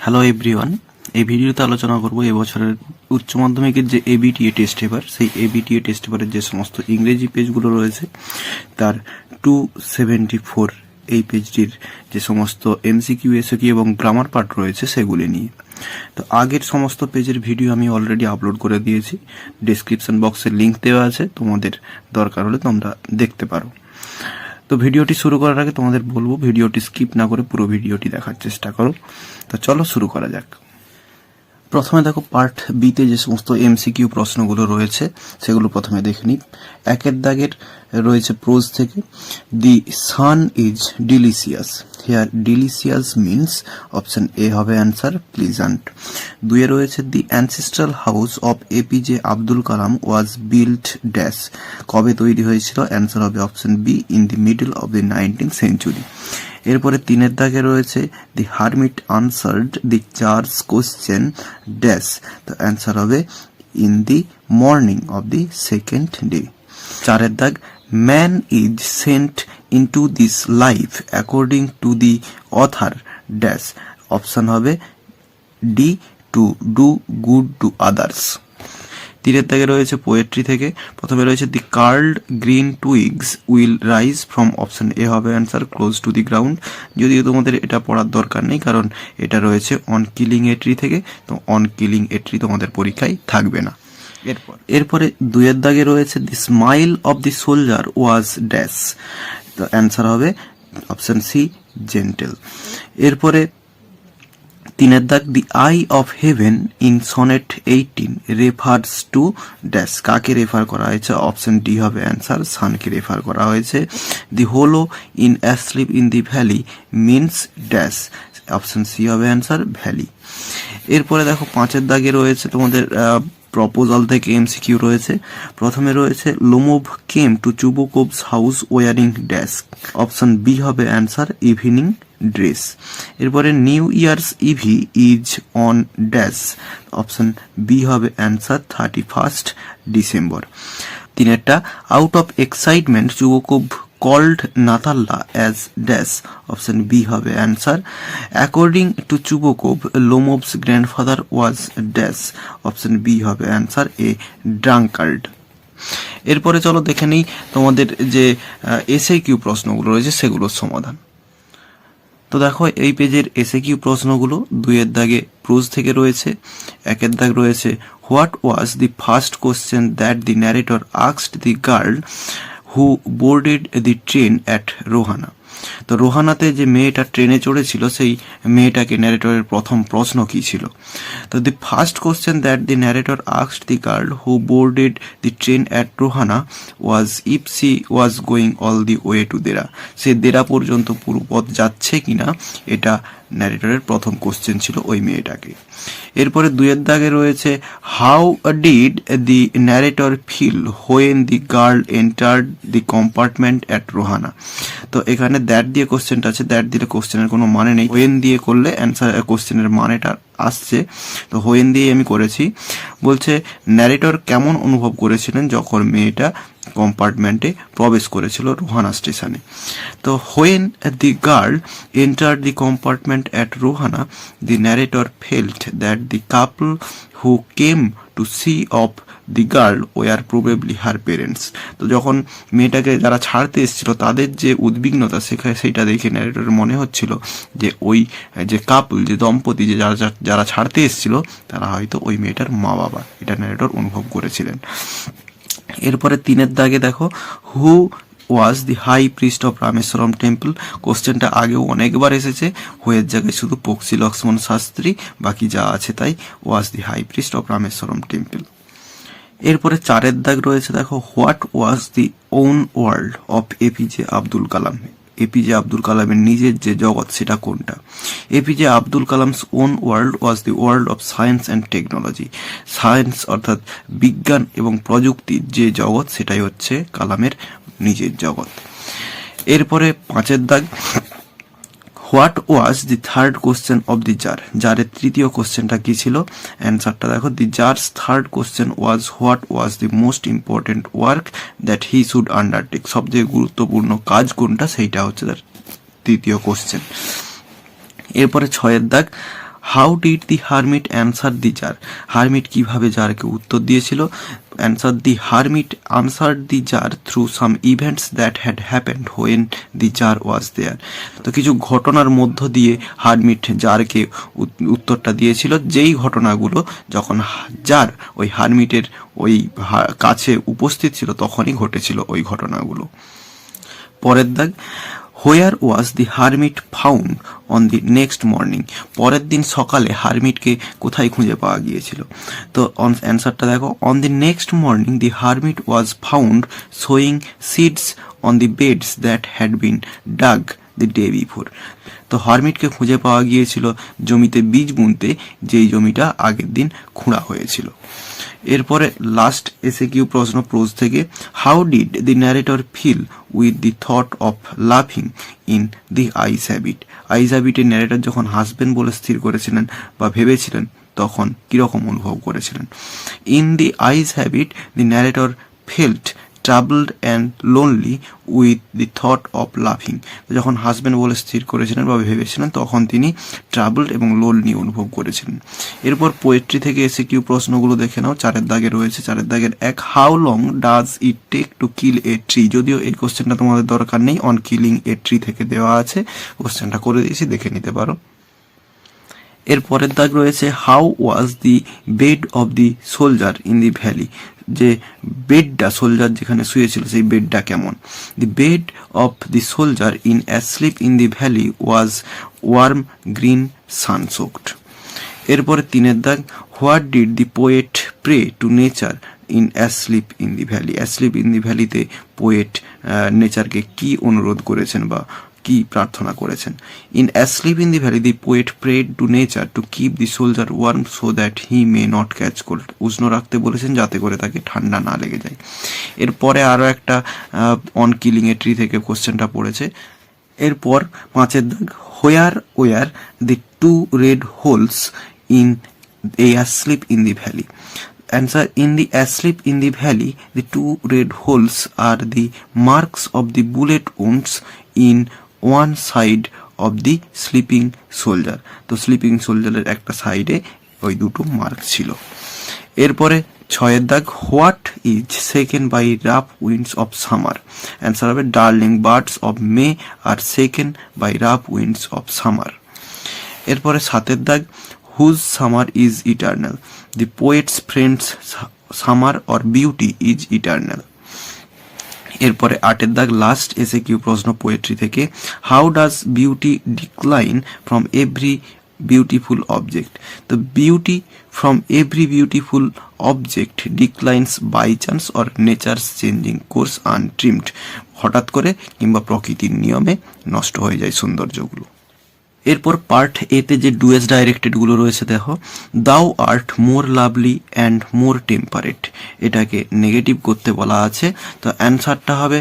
Hello everyone, এই ভিডিওতে আলোচনা করব এবছরের উচ্চ মাধ্যমিকের যে ABTA টেস্ট পেপার, সেই ABTA টেস্ট পেপারের যে সমস্ত ইংরেজি পেজগুলো রয়েছে তার 274 এই পেজটির যে সমস্ত MCQ, SQ এবং গ্রামার পার্ট রয়েছে সেগুলি নিয়ে। তো আগের সমস্ত পেজের ভিডিও আমি অলরেডি আপলোড করে দিয়েছি, ডেসক্রিপশন বক্সে লিংক দেওয়া আছে, তোমাদের দরকার হলে তোমরা দেখতে পারো। তো ভিডিওটি শুরু করার আগে তোমাদের বলবো ভিডিওটি স্কিপ না করে পুরো ভিডিওটি দেখার চেষ্টা করো। তো চলো শুরু করা যাক। প্রথমে দেখো পার্ট বিতে যে সমস্ত MCQ প্রশ্নগুলো রয়েছে সেগুলো প্রথমে দেখে নিই। একের দাগের রয়েছে প্রোজ থেকে, the sun is delicious. Here delicious means option A হবে অ্যান্সার প্লিজেন্ট। দুয়ে রয়েছে the ancestral house of APJ Abdul Kalam was built dash. কবে তৈরি হয়েছিল? অ্যান্সার হবে option B, in the middle of the 19th century। এরপরে তিনের দাগে রয়েছে the hermit answered the Tsar's question dash. তো অ্যান্সার হবে in the morning of the second day. চারের দাগ, man is sent into this life according to the author dash. Option হবে D, to do good to others. তিনের দাগে রয়েছে poetry থেকে, প্রথমে রয়েছে the curled green twigs will rise from. Option A হবে answer close to the ground. যদিও তোমাদের এটা পড়ার দরকার নেই, কারণ এটা রয়েছে অন কিলিং এ ট্রি থেকে, তো অন কিলিং এ ট্রি তোমাদের পরীক্ষায় থাকবে না। এরপরে দুয়ের দাগে রয়েছে the smile of the soldier was dash. তো অ্যান্সার হবে অপশন সি, জেন্টেল। এরপরে তিনের দাগ, the eye of heaven in sonnet 18 refers to dash. কাকে রেফার করা হয়েছে? অপশন ডি হবে অ্যান্সার, সানকে রেফার করা হয়েছে। The hollow in asleep in the valley means dash. Option C হবে অ্যান্সার, ভ্যালি। এরপরে দেখো পাঁচের দাগে রয়েছে তোমাদের প্রপোজাল থেকে MCQ রয়েছে। প্রথমে রয়েছে Lomov came to Chubukov's house wearing dash. Option B হবে অ্যান্সার, ইভিনিং ড্রেস। এরপরে new year's eve is on dash. Option B হবে অ্যান্সার 31st ডিসেম্বর। তিনেরটা, out of excitement Chubukov called Natalla as dash. Option B হবে answer. According to Chubokov, Lomov's grandfather was dash. Option B হবে answer, a drunkard. এরপরে চলো দেখে নিই তোমাদের যে SAQ প্রশ্নগুলো রয়েছে সেগুলোর সমাধান। তো দেখো এই পেজের SAQ প্রশ্নগুলো দুইয়ের দাগে প্রোজ থেকে রয়েছে। একের দাগ রয়েছে, what was the first question that the narrator asked the girl who boarded the train at Rohana. তো রোহানাতে যে মেয়েটা ট্রেনে চড়েছিল সেই মেয়েটাকে ন্যারেটরের প্রথম প্রশ্ন কি ছিল? তো the first question that the narrator asked the girl who boarded the train at Rohana was if she was going all the way to Dehra. সে দেরা পর্যন্ত পুরো পথ যাচ্ছে কিনা, এটা ন্যারেটরের প্রথম কোশ্চেন ছিল ওই মেয়েটাকে। এরপরে দুয়ের দাগে রয়েছে, how did the narrator feel when the girl entered the compartment at Rohana. তো এখানে দ্যাট দিয়ে কোশ্চেনটা আছে, দ্যাট দিলে কোশ্চেনের কোনো মানে নেই, হোয়েন দিয়ে করলে অ্যান্সার কোশ্চেনের মানেটা আসছে। তো হোয়েন দিয়ে আমি করেছি। বলছে ন্যারেটর কেমন অনুভব করেছিলেন যখন মেয়েটা কম্পার্টমেন্টে প্রবেশ করেছিল রোহানা স্টেশনে। তো when the girl entered the compartment at Rohana the narrator felt that the couple who came to see off the girl were probably her parents. তো যখন মেয়েটাকে যারা ছাড়তে এসেছিল তাদের যে উদ্বিগ্নতা সেইটা দেখে ন্যারেটরের মনে হচ্ছিল যে ওই যে কাপল, যে দম্পতি, যে যারা ছাড়তে এসেছিল তারা হয়তো ওই মেয়েটার মা বাবা, এটা ন্যারেটর অনুভব করেছিলেন। এরপরে তিনের দাগে দেখো, who was the high priest of Rameswaram temple. কোশ্চেনটা আগেও অনেকবার এসেছে, হয়ের জায়গায় শুধু পক্ষী লক্ষ্মণ শাস্ত্রী, বাকি যা আছে তাই was the high priest of Rameswaram temple. এরপরে চারের দাগ রয়েছে দেখো, what was the own world of APJ Abdul Kalam. APJ Abdul কালামের নিজের যে জগৎ সেটা কোনটা? APJ Abdul Kalam's own world was the world of science and technology. Science অর্থাৎ বিজ্ঞান এবং প্রযুক্তির যে জগৎ সেটাই হচ্ছে কালামের নিজের জগৎ। এরপরে পাঁচের দাগ, what was the third question of the tsar. জারের তৃতীয় কোশ্চেনটা কি ছিল? অ্যান্সারটা দেখো, the tsar's third question was what was the most important work that he should undertake. সবচেয়ে গুরুত্বপূর্ণ কাজ কোনটা, সেইটা হচ্ছে তার তৃতীয় কোশ্চেন। এরপরে ছয়ের দাগ, how did the hermit answer the tsar, hermit কিভাবে জারকে উত্তর দিয়েছিল, answer the hermit answer the tsar through some events that had happened when the tsar was there. তো কিছু ঘটনার মধ্য দিয়ে হারমিট জারকে উত্তরটা দিয়েছিল, যেই ঘটনাগুলো যখন জার ওই হারমিটের ওই কাছে উপস্থিত ছিল তখনই ঘটেছিল ওই ঘটনাগুলো। পরের দাগ, where was the hermit found on the next morning, পরের দিন সকালে হারমিটকে কোথায় খুঁজে পাওয়া গিয়েছিল। তো অ্যান্সারটা দেখো, on the next morning the hermit was found sowing seeds on the beds that had been dug the day before. তো হারমিটকে খুঁজে পাওয়া গিয়েছিল জমিতে বীজ বুনতে, যেই জমিটা আগের দিন খুঁড়া হয়েছিল। এরপরে লাস্ট এসএকিউ প্রশ্ন প্রোজ থেকে, how did the narrator feel with the thought of লাফিং in the ice habit, ice হ্যাবিটের ন্যারেটর যখন হাসবেন বলে স্থির করেছিলেন বা ভেবেছিলেন তখন কিরকম অনুভব করেছিলেন। In the ice habit the narrator felt troubled and lonely with the thought of লাফিং, যখন হাসবেন বলে স্থির করেছিলেন বা ভেবেছিলেন তখন তিনি ট্রাবলড এবং লোনলি অনুভব করেছিলেন। এরপর পোয়েট্রি থেকে এসএকিউ প্রশ্নগুলো দেখে নাও। 4 দাগে রয়েছে, 4 দাগের 1, how long does it take to kill a tree, যদিও এই কোশ্চেনটা তোমাদের দরকার নেই, অন কিলিং এ ট্রি থেকে দেওয়া আছে, কোশ্চেনটা করে দিয়েছি, দেখে নিতে পারো। এর পরের দাগ রয়েছে, how was the bed of the soldier in the valley, যে বেডটা সোলজার যেখানে শুয়েছিল সেই বেডটা কেমন। The bed of the soldier in asleep in the valley was warm green sunsoaked. এরপরে 3 দাগ, what did the poet pray to nature in asleep in the valley, asleep in the ভ্যালিতে পোয়েট নেচারকে কি অনুরোধ করেছেন বা কি প্রার্থনা করেছেন। In asleep in the valley the poet prayed to nature to keep the soldier warm so that he may not catch cold, উষ্ণ রাখতে বলেছেন যাতে করে তাকে ঠান্ডা না লেগে যায়। এরপরে আরও একটা অন কিলিং এ ট্রি থেকে কোশ্চেনটা পড়েছে। এরপর 5 দাগ, where were the 2 red holes in a asleep in the valley. Answer, in the asleep in the valley, the 2 red holes are the marks of the bullet wounds in one side of the sleeping soldier. তো sleeping সোলজারের একটা সাইডে ওই দুটো mark ছিল। এরপরে 6 দাগ, what is second by rough winds of summer, answer হবে ডার্লিং বার্ডস অফ মে আর second by rough winds of summer. এরপরে 7 দাগ, whose summer is eternal, the poet's friend's summer or beauty is eternal. এরপরে 8 দাগ, last SAQ প্রশ্ন poetry থেকে, how does beauty decline from every beautiful object, তো beauty from every beautiful object declines by chance or nature's changing course untrimmed, হঠাৎ করে কিংবা প্রকৃতির নিয়মে নষ্ট হয়ে যায় সৌন্দর্যগুলো। এরপর পার্ট এতে যে ডুয়েস ডাইরেক্টেডগুলো রয়েছে দেখো, thou art more lovely and more temperate, এটাকে নেগেটিভ করতে বলা আছে। তো অ্যান্সারটা হবে,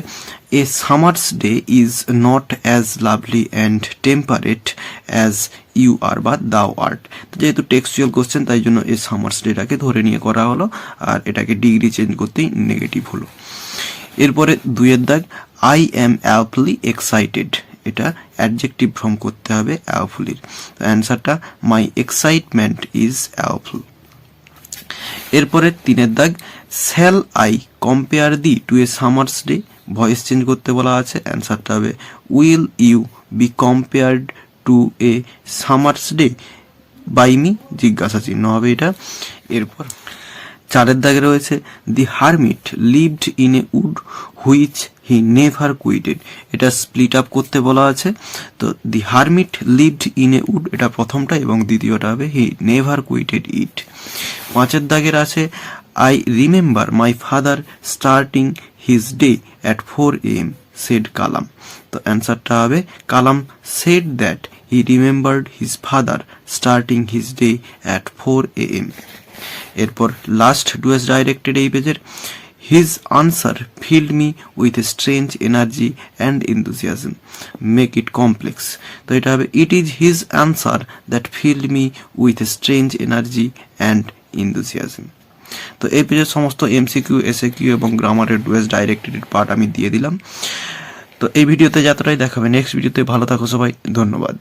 a summer's day is not as lovely and temperate as you are বা দাও আর্ট। তো যেহেতু টেক্সচুয়াল কোশ্চেন তাই জন্য এই সামার্স ডেটাকে ধরে নিয়ে করা হলো, আর এটাকে ডিগ্রি চেঞ্জ করতেই নেগেটিভ হলো। এরপরে 2 দাগ, আই অ্যাম অ্যাপলি এক্সাইটেড, এটা অ্যাডজেক্টিভ ফর্ম করতে হবে অ্যাওফুলির। অ্যান্সারটা, মাই এক্সাইটমেন্ট ইজ অ্যাওফুল। এরপরে 3 দাগ, shall I compare thee to a summer's day, voice change করতে বলা আছে। অ্যান্সারটা হবে, will you be compared to a summer's day by me, জিজ্ঞাসা চিহ্ন হবে এটা। এরপর 4 দাগে রয়েছে, the hermit lived in a wood which he never quitted, এটা স্প্লিট আপ করতে বলা আছে। তো the hermit lived in a wood, এটা প্রথমটা, এবং দ্বিতীয়টা হবে হি নেভার কুইটেড ইট। 5 দাগের আছে, I remember my father starting his day at 4 AM said Kalam. তো অ্যান্সারটা হবে, Kalam said that he remembered his father starting his day at 4 AM। এরপর লাস্ট ডুয়েস ডাইরেক্টেড এই পেজের, his answer filled me with a strange energy and enthusiasm, make it complex. তো এটা হবে, it is his answer that filled me with a strange energy and enthusiasm. তো এই পেজের সমস্ত এমসিকিউ, এসএকিউ এবং গ্রামারের ডুয়েস ডাইরেক্টেড পার্ট আমি দিয়ে দিলাম। তো এই ভিডিওতে যতটাই দেখাবে, নেক্সট ভিডিওতে ভালো থাকো সবাই, ধন্যবাদ।